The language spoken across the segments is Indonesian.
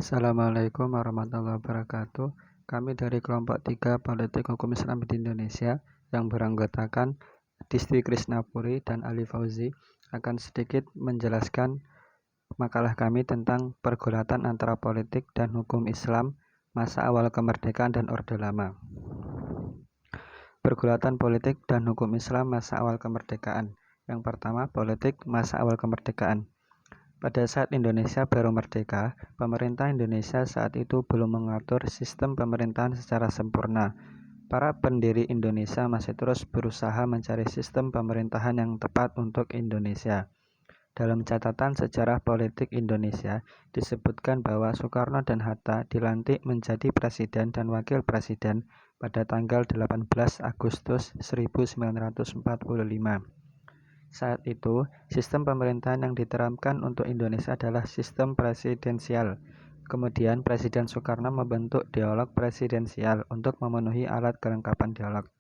Assalamualaikum warahmatullahi wabarakatuh. Kami dari kelompok 3 Politik Hukum Islam di Indonesia yang beranggotakan Disti Krisnapuri dan Ali Fauzi akan sedikit menjelaskan makalah kami tentang pergulatan antara politik dan hukum Islam masa awal kemerdekaan dan Orde Lama. Pergulatan politik dan hukum Islam masa awal kemerdekaan. Yang pertama, politik masa awal kemerdekaan. Pada saat Indonesia baru merdeka, pemerintah Indonesia saat itu belum mengatur sistem pemerintahan secara sempurna. Para pendiri Indonesia masih terus berusaha mencari sistem pemerintahan yang tepat untuk Indonesia. Dalam catatan sejarah politik Indonesia, disebutkan bahwa Soekarno dan Hatta dilantik menjadi presiden dan wakil presiden pada tanggal 18 Agustus 1945. Saat itu, sistem pemerintahan yang diterapkan untuk Indonesia adalah sistem presidensial. Kemudian, Presiden Soekarno membentuk dialog presidensial untuk memenuhi alat kelengkapan dialog.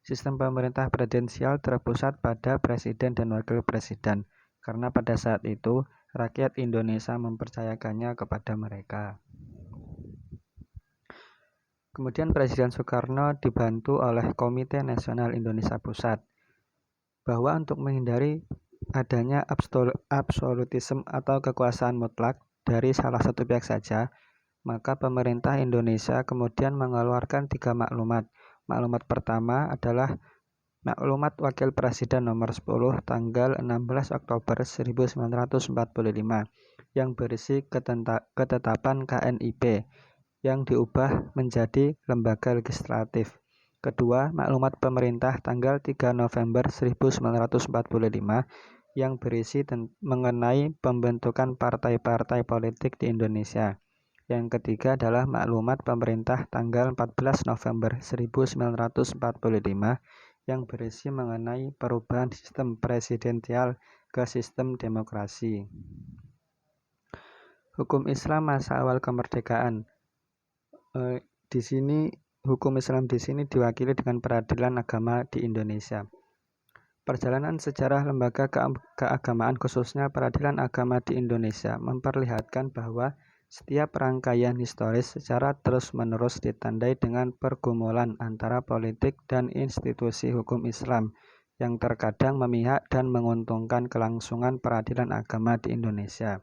Sistem pemerintah presidensial terpusat pada presiden dan wakil presiden, karena pada saat itu, rakyat Indonesia mempercayakannya kepada mereka. Kemudian Presiden Soekarno dibantu oleh Komite Nasional Indonesia Pusat, bahwa untuk menghindari adanya absolutisme atau kekuasaan mutlak dari salah satu pihak saja, maka pemerintah Indonesia kemudian mengeluarkan 3 maklumat. Maklumat pertama adalah Maklumat Wakil Presiden nomor 10 tanggal 16 Oktober 1945 yang berisi ketetapan KNIP yang diubah menjadi lembaga legislatif. Kedua, Maklumat Pemerintah tanggal 3 November 1945 yang berisi mengenai pembentukan partai-partai politik di Indonesia. Yang ketiga adalah Maklumat Pemerintah tanggal 14 November 1945 yang berisi mengenai perubahan sistem presidensial ke sistem demokrasi. Hukum Islam masa awal kemerdekaan. Di sini hukum Islam di sini diwakili dengan peradilan agama di Indonesia. Perjalanan sejarah lembaga keagamaan khususnya peradilan agama di Indonesia memperlihatkan bahwa setiap rangkaian historis secara terus-menerus ditandai dengan pergumulan antara politik dan institusi hukum Islam yang terkadang memihak dan menguntungkan kelangsungan peradilan agama di Indonesia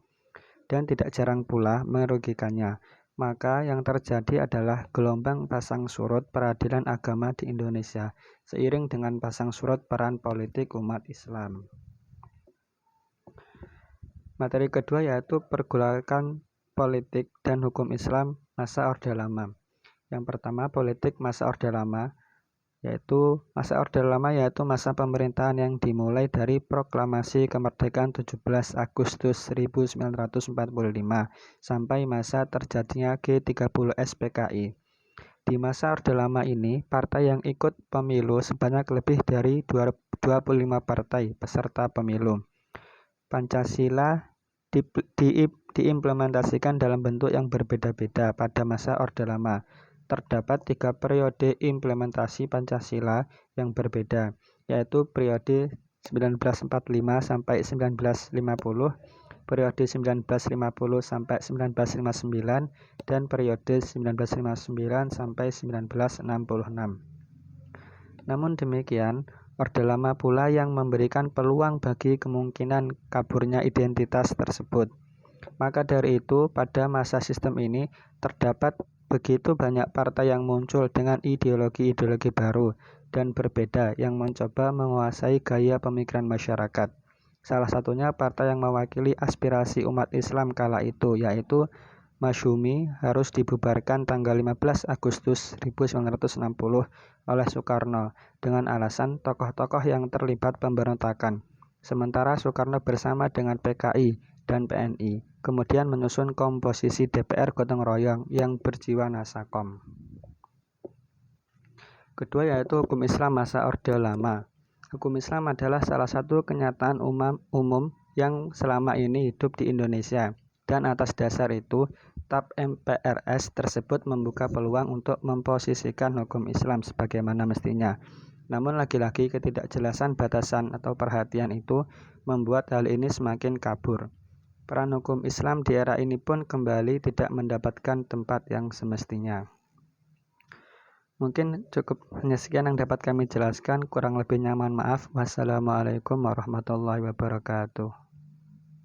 dan tidak jarang pula merugikannya. Maka yang terjadi adalah gelombang pasang surut peradilan agama di Indonesia seiring dengan pasang surut peran politik umat Islam. Materi kedua yaitu pergulatan politik dan hukum Islam masa Orde Lama. Yang pertama, politik masa Orde Lama yaitu masa pemerintahan yang dimulai dari proklamasi kemerdekaan 17 Agustus 1945 sampai masa terjadinya G30 SPKI. Di masa Orde Lama ini, partai yang ikut pemilu sebanyak lebih dari 25 partai peserta pemilu. Pancasila diimplementasikan dalam bentuk yang berbeda-beda pada masa Orde Lama. Terdapat 3 periode implementasi Pancasila yang berbeda, yaitu periode 1945 sampai 1950, periode 1950 sampai 1959, dan periode 1959 sampai 1966. Namun demikian, Orde Lama pula yang memberikan peluang bagi kemungkinan kaburnya identitas tersebut. Maka dari itu, pada masa sistem ini terdapat begitu banyak partai yang muncul dengan ideologi-ideologi baru dan berbeda yang mencoba menguasai gaya pemikiran masyarakat. Salah satunya partai yang mewakili aspirasi umat Islam kala itu, yaitu Masyumi, harus dibubarkan tanggal 15 Agustus 1960 oleh Soekarno dengan alasan tokoh-tokoh yang terlibat pemberontakan. Sementara Soekarno bersama dengan PKI dan PNI kemudian menyusun komposisi DPR gotong royong yang berjiwa nasakom. Kedua yaitu hukum Islam masa Orde Lama. Hukum Islam adalah salah satu kenyataan umum yang selama ini hidup di Indonesia, dan atas dasar itu TAP MPRS tersebut membuka peluang untuk memposisikan hukum Islam sebagaimana mestinya. Namun lagi-lagi ketidakjelasan batasan atau perhatian itu membuat hal ini semakin kabur. peran hukum Islam di era ini pun kembali tidak mendapatkan tempat yang semestinya. Mungkin cukup hanya sekian yang dapat kami jelaskan, kurang lebihnya mohon maaf. Wassalamualaikum warahmatullahi wabarakatuh.